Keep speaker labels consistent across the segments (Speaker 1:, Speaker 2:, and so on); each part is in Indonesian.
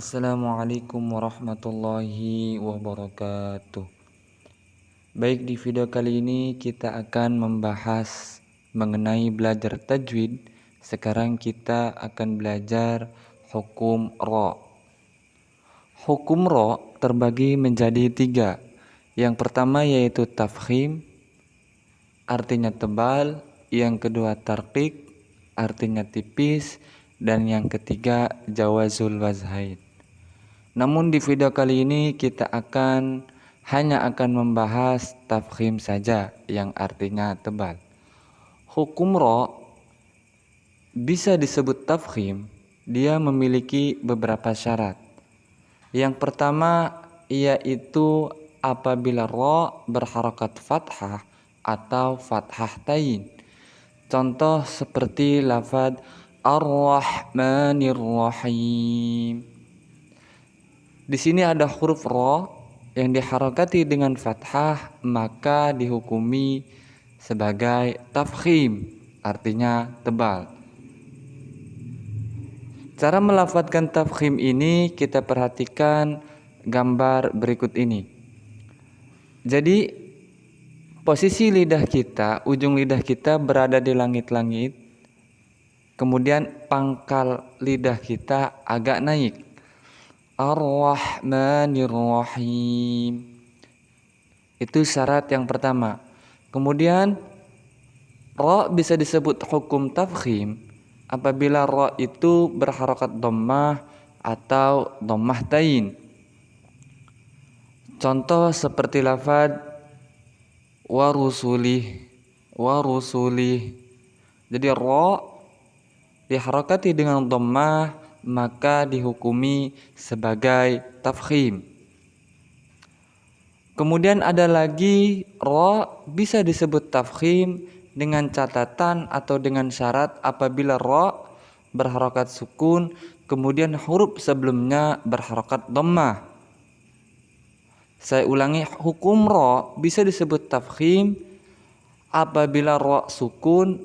Speaker 1: Assalamualaikum warahmatullahi wabarakatuh. Baik, di video kali ini kita akan membahas mengenai belajar tajwid. Sekarang kita akan belajar hukum ro. Hukum ro terbagi menjadi 3. Yang pertama yaitu tafkhim, artinya tebal. Yang kedua tarqiq, artinya tipis. Dan yang ketiga jawazul wazhain. Namun di video kali ini kita hanya akan membahas tafkhim saja, yang artinya tebal. Hukum ro bisa disebut tafkhim, dia memiliki beberapa syarat. Yang pertama yaitu apabila ro berharokat fathah atau fathah tain. Contoh seperti lafaz Ar-Rahmanir Rahim. Di sini ada huruf ro yang diharokati dengan fathah, maka dihukumi sebagai tafkhim, artinya tebal. Cara melafadzkan tafkhim ini kita perhatikan gambar berikut ini. Jadi posisi lidah kita, ujung lidah kita berada di langit-langit. Kemudian pangkal lidah kita agak naik. Ar-Rahmanir Rahim. Itu syarat yang pertama. Kemudian ro bisa disebut hukum tafkhim apabila ro itu berharokat dhammah atau dhammah tain. Contoh seperti lafaz warusulih. Jadi ro diharokati dengan dhammah, maka dihukumi sebagai tafkhim. Kemudian ada lagi ro bisa disebut tafkhim dengan catatan atau dengan syarat apabila ro berharokat sukun, kemudian huruf sebelumnya berharokat dhammah. Saya ulangi, hukum ro bisa disebut tafkhim apabila ro sukun,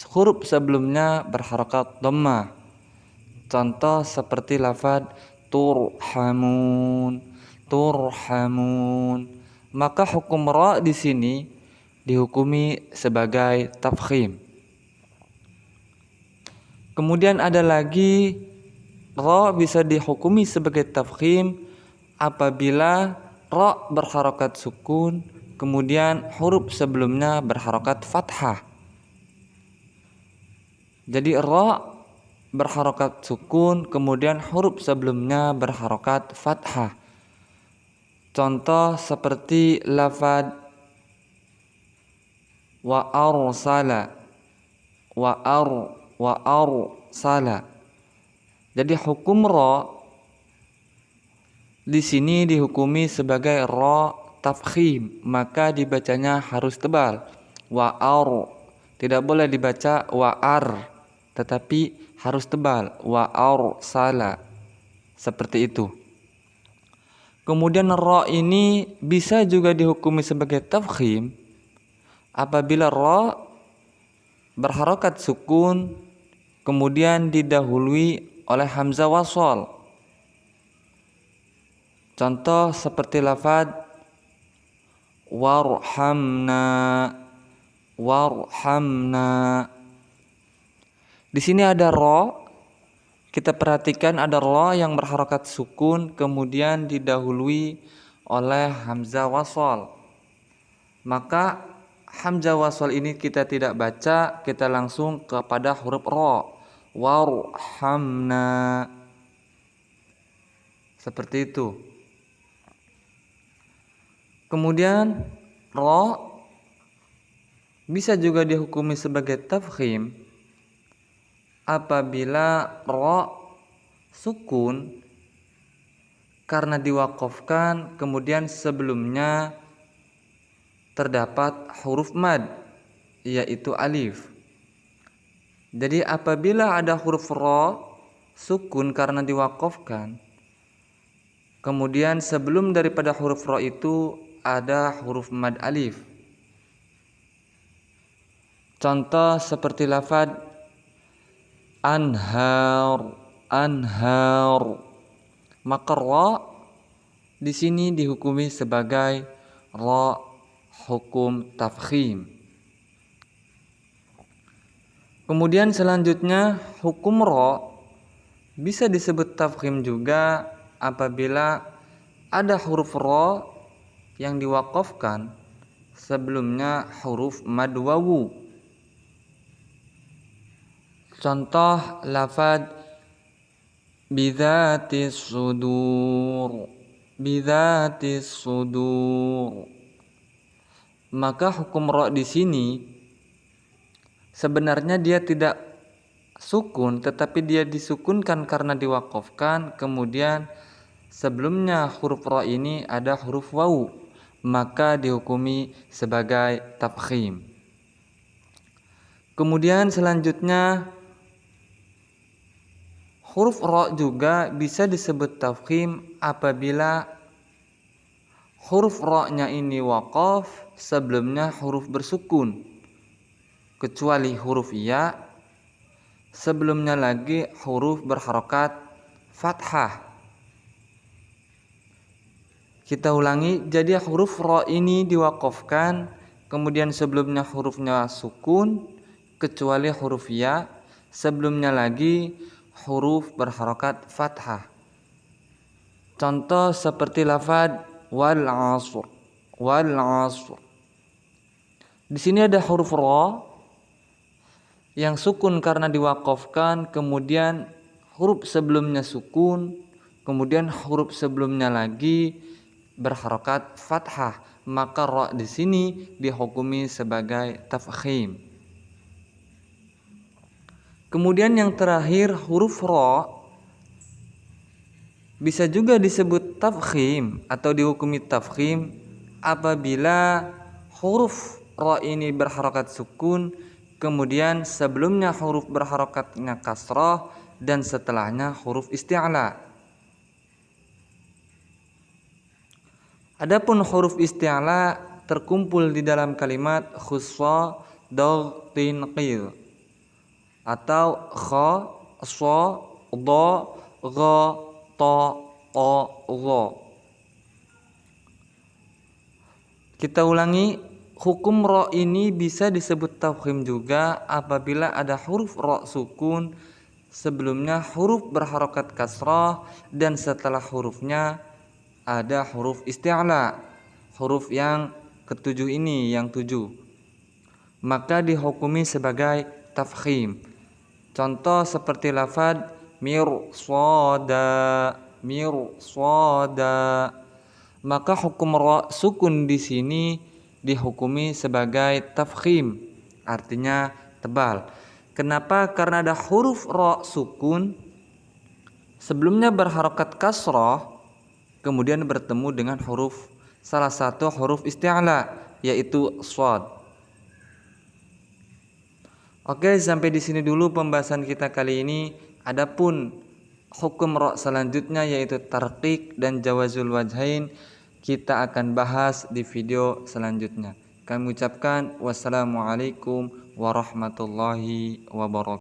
Speaker 1: huruf sebelumnya berharokat dhammah. Contoh seperti lafaz turhamun. Maka hukum ro di sini dihukumi sebagai tafkhim. Kemudian ada lagi ro bisa dihukumi sebagai tafkhim apabila ro berharokat sukun, kemudian huruf sebelumnya berharokat fathah. Jadi ro berharokat sukun, kemudian huruf sebelumnya berharokat fathah. Contoh seperti lafaz wa arsala. Jadi hukum ro di sini dihukumi sebagai ro tafkhim, maka dibacanya harus tebal. Tidak boleh dibaca wa-ar, tetapi harus tebal. Wa-arsala. Seperti itu. Kemudian ro ini bisa juga dihukumi sebagai tafkhim apabila ro berharokat sukun kemudian didahului oleh hamzah wasol. Contoh seperti lafaz warhamna. Di sini ada ro. Kita perhatikan ada ro yang berharokat sukun kemudian didahului oleh hamzah wasol. Maka hamzah wasol ini kita tidak baca, kita langsung kepada huruf ro. Warhamna. Seperti itu. Kemudian ro bisa juga dihukumi sebagai tafkhim apabila ro sukun karena diwaqafkan kemudian sebelumnya terdapat huruf mad yaitu alif. Jadi apabila ada huruf ro sukun karena diwaqafkan, kemudian sebelum daripada huruf ro itu ada huruf mad alif. Contoh seperti lafaz anhar. maka ra di sini dihukumi sebagai ra hukum tafkhim. Kemudian selanjutnya hukum ra bisa disebut tafkhim juga apabila ada huruf ra yang diwaqafkan sebelumnya huruf mad wawu. Contoh lafaz bidzatis sudur, bidzatis sudur. Maka hukum ra di sini sebenarnya dia tidak sukun, tetapi dia disukunkan karena diwaqafkan. Kemudian sebelumnya huruf ra ini ada huruf wawu, maka dihukumi sebagai tafkhim. Kemudian selanjutnya huruf ra juga bisa disebut tafkhim apabila huruf ra-nya ini waqaf sebelumnya huruf bersukun, kecuali huruf ya, sebelumnya lagi huruf berharokat fathah. Kita ulangi, jadi huruf ra ini diwaqafkan, kemudian sebelumnya hurufnya sukun, kecuali huruf ya, sebelumnya lagi huruf berharokat fathah. Contoh seperti lafaz wal 'ashr, wal 'ashr. Di sini ada huruf ra yang sukun karena diwaqafkan, kemudian huruf sebelumnya sukun, kemudian huruf sebelumnya lagi berharokat fathah, maka ra di sini dihukumi sebagai tafkhim. Kemudian yang terakhir huruf ra bisa juga disebut tafkhim atau dihukumi tafkhim apabila huruf ra ini berharokat sukun, kemudian sebelumnya huruf berharokatnya kasrah dan setelahnya huruf isti'la. Adapun huruf isti'la terkumpul di dalam kalimat khussa daghtin qil atau kha, sha, dha, gha, ta, ta, gha. Kita ulangi, hukum ra ini bisa disebut tafkhim juga apabila ada huruf ra sukun sebelumnya huruf berharokat kasrah dan setelah hurufnya ada huruf isti'la, huruf yang ketujuh ini, yang 7, maka dihukumi sebagai tafkhim. Contoh seperti lafaz mirsada, mirsada, maka hukum ra sukun di sini dihukumi sebagai tafkhim, artinya tebal. Kenapa? Karena ada huruf ra sukun sebelumnya berharokat kasrah, kemudian bertemu dengan huruf salah satu huruf isti'la yaitu shad. Oke, sampai di sini dulu pembahasan kita kali ini. Adapun hukum ra selanjutnya yaitu tarqiq dan jawazul wajhain kita akan bahas di video selanjutnya. Kami ucapkan wassalamualaikum warahmatullahi wabarakatuh.